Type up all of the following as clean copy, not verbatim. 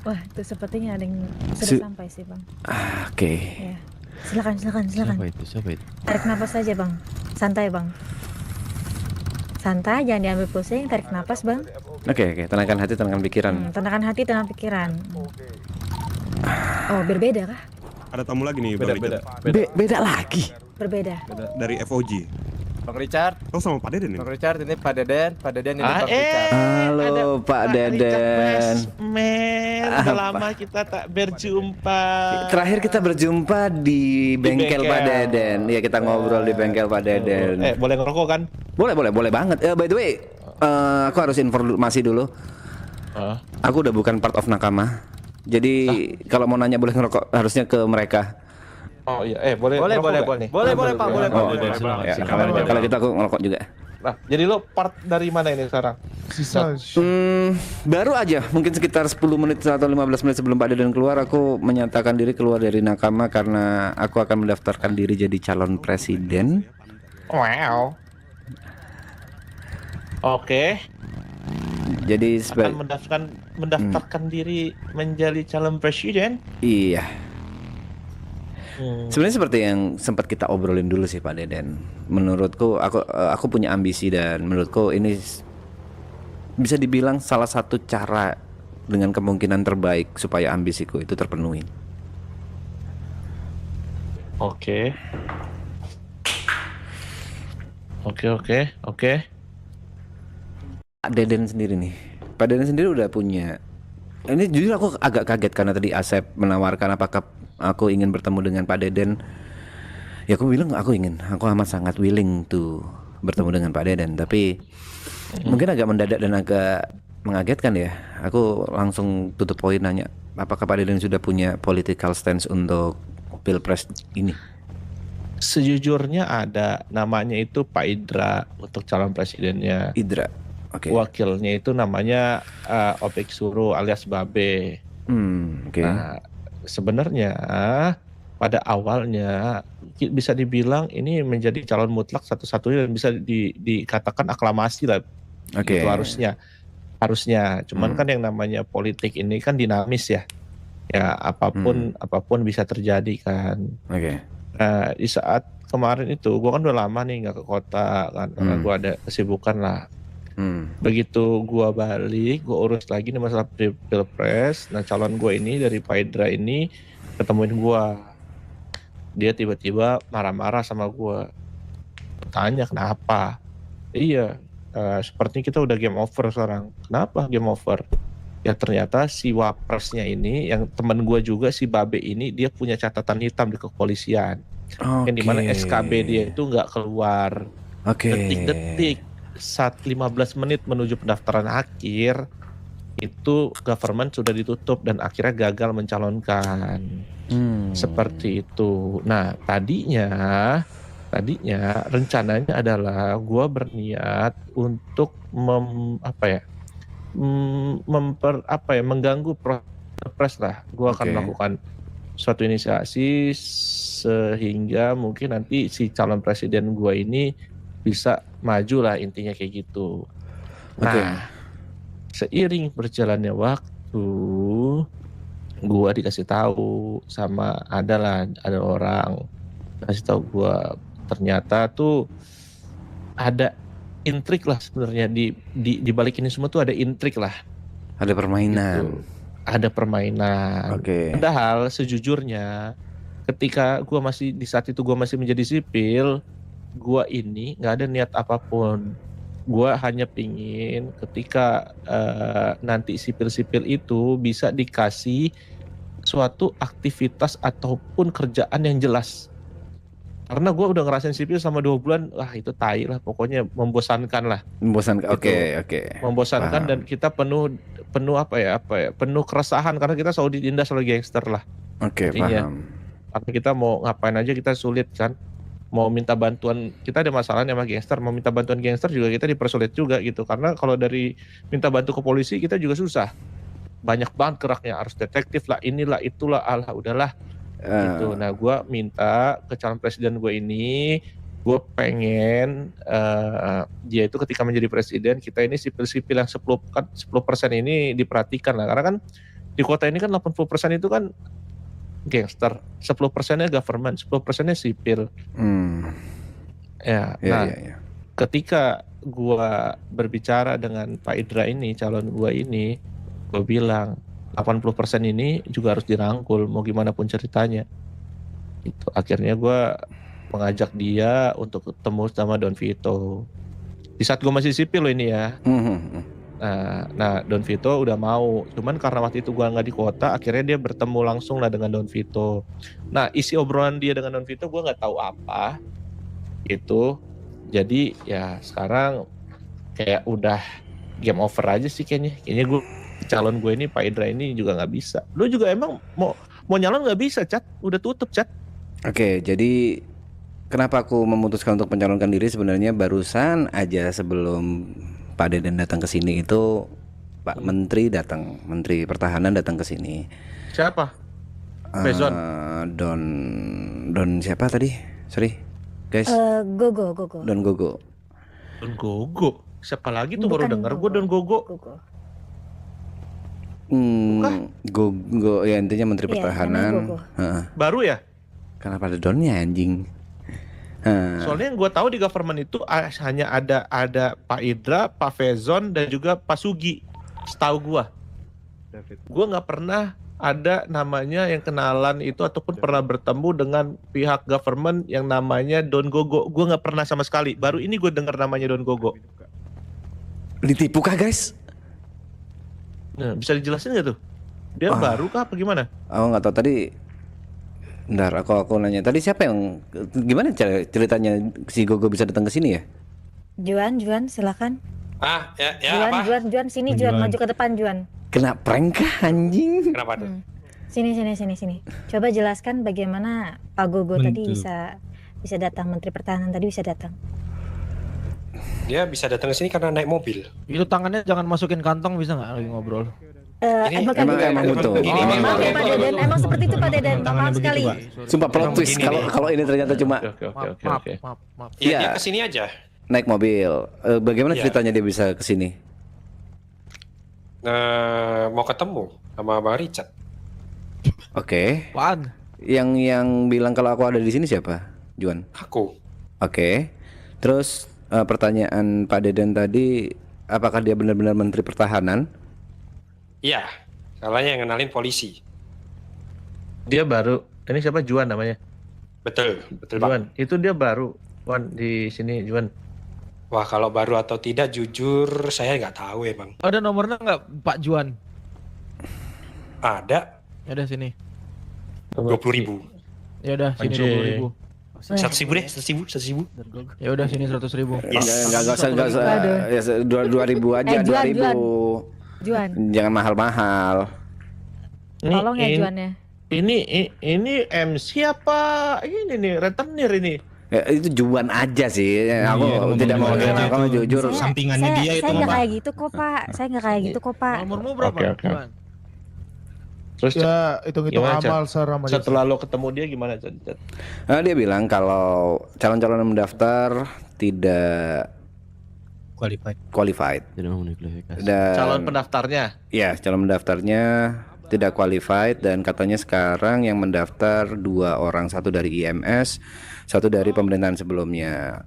Wah, itu sepertinya ada yang sudah Su- sampai sih, Bang. Oke. Ya. Silakan, silakan, silakan. Siapa itu? Siapa itu? Tarik nafas saja, Bang. Santai, Bang. Santai, jangan diambil pusing, tarik nafas, Bang. Oke, tenangkan hati, tenangkan pikiran. Tenangkan hati, tenang pikiran. Oh, berbeda kah? Ada tamu lagi nih, Bang Beda. Richard. Beda lagi. Berbeda. Dari FOG. Bang Richard, Oh, sama Pak Deden nih? Bang Richard ini Pak Deden ini Bang Richard. Halo Pak Deden. Udah lama kita tak berjumpa. Terakhir kita berjumpa di bengkel Pak Deden. Ya, kita ngobrol di bengkel Pak Deden. Boleh ngerokok kan? Boleh banget. By the way, aku harus informasi dulu. Aku udah bukan part of Nakama. Jadi kalau mau nanya boleh ngerokok harusnya ke mereka. Oh iya, boleh Boleh nggak? Pak, boleh. Oh, Silakan, ya, silakan. kalau kita aku ngerokok juga. Nah, jadi lo part dari mana ini sekarang? Baru aja, mungkin sekitar 10 menit atau 15 menit sebelum Pak Deden keluar, aku menyatakan diri keluar dari Nakama karena aku akan mendaftarkan diri jadi calon presiden. Wow. Oke, Jadi akan mendaftarkan diri menjadi calon presiden. iya. Sebenarnya seperti yang sempat kita obrolin dulu sih Pak Deden. Menurutku aku punya ambisi dan menurutku ini bisa dibilang salah satu cara dengan kemungkinan terbaik supaya ambisiku itu terpenuhi. Oke. Pak Deden sendiri nih. Pak Deden sendiri udah punya. Ini jujur aku agak kaget karena tadi Asep menawarkan apakah aku ingin bertemu dengan Pak Deden. Ya aku bilang aku amat sangat willing to bertemu dengan Pak Deden. Tapi mungkin agak mendadak dan agak mengagetkan ya. Aku langsung tutup poin nanya, apakah Pak Deden sudah punya political stance untuk Pilpres ini? Sejujurnya ada, namanya itu Pak Idra untuk calon presidennya. Idra, oke. Wakilnya itu namanya Opik Suro alias Babe. Oke. Nah, sebenarnya pada awalnya bisa dibilang ini menjadi calon mutlak satu-satunya dan bisa dikatakan aklamasi lah. Oke. Itu harusnya. Cuman kan yang namanya politik ini kan dinamis ya. Ya apapun bisa terjadi kan. Oke. Nah, di saat kemarin itu gua kan udah lama nih nggak ke kota kan karena gua ada kesibukan lah. Begitu gua balik, gua urus lagi nih masalah Pilpres. Nah, calon gua ini dari Pak Idra ini ketemuin gua. Dia tiba-tiba marah-marah sama gua. Tanya kenapa? Iya, sepertinya kita udah game over sekarang. Kenapa game over? Ya ternyata si wapresnya ini yang teman gua juga si Babe ini dia punya catatan hitam di kepolisian. Yang dimana SKB dia itu nggak keluar. Detik-detik saat 15 menit menuju pendaftaran akhir itu government sudah ditutup dan akhirnya gagal mencalonkan. Seperti itu. Nah, tadinya rencananya adalah gua berniat untuk mengganggu proses lah. Gua akan melakukan suatu inisiasi sehingga mungkin nanti si calon presiden gua ini bisa maju lah, intinya kayak gitu. Nah, seiring berjalannya waktu, gua dikasih tahu sama ada orang kasih tahu gua ternyata tuh ada intrik lah sebenarnya di balik ini semua tuh ada intrik lah. Ada permainan. Gitu. Ada permainan. Padahal sejujurnya ketika gua masih di saat itu gua masih menjadi sipil, gua ini nggak ada niat apapun. Gua hanya pingin ketika nanti sipil-sipil itu bisa dikasih suatu aktivitas ataupun kerjaan yang jelas. Karena gue udah ngerasain sipil selama 2 bulan, wah itu tai lah, pokoknya membosankan lah. Membosankan, gitu. Oke. Membosankan. Paham. Dan kita penuh penuh keresahan karena kita selalu ditindas oleh gangster lah. Oke, paham. Karena kita mau ngapain aja kita sulit kan. Mau minta bantuan, kita ada masalahnya sama gangster, mau minta bantuan gangster juga kita dipersulit juga gitu. Karena kalau dari minta bantu ke polisi kita juga susah. Banyak banget geraknya, harus detektif lah, inilah, itulah, alah, udahlah. Gitu. Nah, gue minta ke calon presiden gue ini, gue pengen dia itu ketika menjadi presiden, kita ini sipil-sipil yang 10% ini diperhatikan lah. Karena kan Di kota ini kan 80% itu kan gangster, 10%-nya government, 10%-nya sipil. Ya, Ya, nah ya, ya. ketika gua berbicara dengan Pak Idra ini, calon gua ini, gua bilang 80% ini juga harus dirangkul, mau gimana pun ceritanya. Itu akhirnya gua mengajak dia untuk ketemu sama Don Vito. Di saat gua masih sipil loh ini ya. Nah, Don Vito udah mau, cuman karena waktu itu gua nggak di kota, akhirnya dia bertemu langsung lah dengan Don Vito. Nah, isi obrolan dia dengan Don Vito gua nggak tahu apa, itu. Jadi ya sekarang kayak udah game over aja sih kayaknya. Kayaknya gue calon gue ini Pak Idra ini juga nggak bisa. Lu juga emang mau nyalon nggak bisa, Cat? Udah tutup, Cat. Oke, jadi kenapa aku memutuskan untuk mencalonkan diri sebenarnya barusan aja sebelum Pak Deden datang ke sini itu Pak Menteri datang, Menteri Pertahanan datang ke sini. Siapa? Bezon. Don siapa tadi? Sorry, guys. Gogo. Don Gogo. Don Gogo. Siapa lagi tuh? Baru Bukan denger gue Don Gogo. Gogo ya intinya Menteri Iya, Pertahanan. namanya Gogo. Heeh. Baru ya? Kenapa ada Donnya anjing? Soalnya yang gue tahu di government itu hanya ada Pak Idra, Pak Fezon, dan juga Pak Sugi. Setahu gue. Gue nggak pernah ada namanya yang kenalan itu ataupun pernah bertemu dengan pihak government yang namanya Don Gogo. Gue nggak pernah sama sekali. Baru ini gue dengar namanya Don Gogo. Ditipu kah guys? Nah, bisa dijelasin nggak tuh? Dia baru kah apa gimana? Aku nggak tahu tadi. Bentar, aku nanya tadi siapa yang gimana ceritanya si Gogo bisa datang ke sini ya? Juan, silakan. Ya apa? Juan, sini Juan, maju ke depan Juan. Kena prank kah anjing? Kenapa tuh? Sini. Coba jelaskan bagaimana Pak Gogo tadi bisa datang, Menteri Pertahanan tadi bisa datang. Dia bisa datang ke sini karena naik mobil. Itu tangannya jangan masukin kantong, bisa nggak lagi ngobrol? Emang betul. Maaf ya Pak Deden, emang seperti itu Pak Deden, maaf sekali. Sumpah plot twist kalau ini ternyata cuma Oke. Maaf. Iya, Iya. dia kesini aja. naik mobil. Bagaimana Iya. ceritanya dia bisa ke sini? Mau ketemu sama Bang Richard. Oke. Apaan? Yang bilang kalau aku ada di sini siapa? Juan. Aku. Oke. Terus pertanyaan Pak Deden tadi, apakah dia benar-benar Menteri Pertahanan? Iya. Salahnya yang kenalin polisi. Dia baru. Ini siapa? Juan namanya. Betul Bang. Juan. Itu dia baru. Juan di sini Juan. Wah, kalau baru atau tidak jujur saya nggak tahu Bang. Ada nomornya nggak Pak Juan? Ada Ya udah sini. 20.000. Ya udah sini Anjing. 20.000. 100.000 deh, 100.000. Ya udah sini 100.000. Enggak usah. Ya, 2.000 aja, Juan, 2.000. Juan, Jangan mahal-mahal. tolong ya Juan ya. Ini MC apa? Ini nih rentenir ini. Ya, itu Juan aja sih. Aku tidak mau aku jujur. Sampingannya dia itu Saya nggak Pak. kayak gitu kok Pak. Saya nggak kayak gitu kok Pak. Nomormu berapa? Oke. Juan? Terus Ya, hitung-hitung Gimana, Cak? amal sama dia. setelah lo ketemu dia gimana? Chat? Dia bilang kalau calon-calon yang mendaftar tidak qualified. Dan Calon pendaftarnya. ya, calon mendaftarnya tidak qualified dan katanya sekarang yang mendaftar 2 orang, satu dari IMS, satu dari pemerintahan sebelumnya.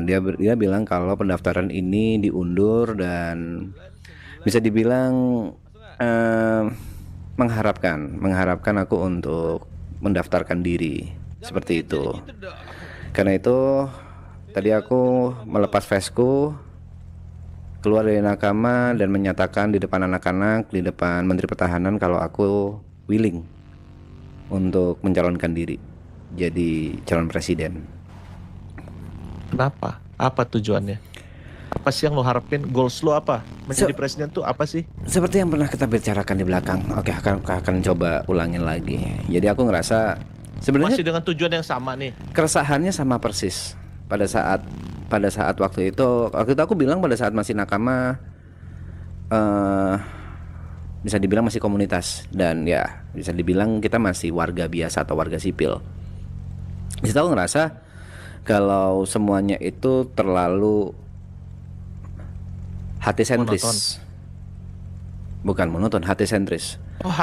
Dia bilang kalau pendaftaran ini diundur dan bisa dibilang mengharapkan aku untuk mendaftarkan diri seperti itu. Karena itu tadi aku melepas vesku, keluar dari nakama dan menyatakan di depan anak-anak, di depan Menteri Pertahanan kalau aku willing untuk mencalonkan diri jadi calon presiden. Kenapa? Apa tujuannya? Apa sih yang lo harapin? Goals lo apa? Menjadi presiden tuh apa sih? Seperti yang pernah kita bicarakan di belakang. Oke, akan coba ulangin lagi. Jadi aku ngerasa sebenarnya Masih dengan tujuan yang sama nih. keresahannya sama persis pada saat waktu itu aku bilang pada saat masih nakama, bisa dibilang masih komunitas dan ya bisa dibilang kita masih warga biasa atau warga sipil. Di situ aku ngerasa kalau semuanya itu terlalu hati sentris. Bukan monoton, hati sentris. Oh,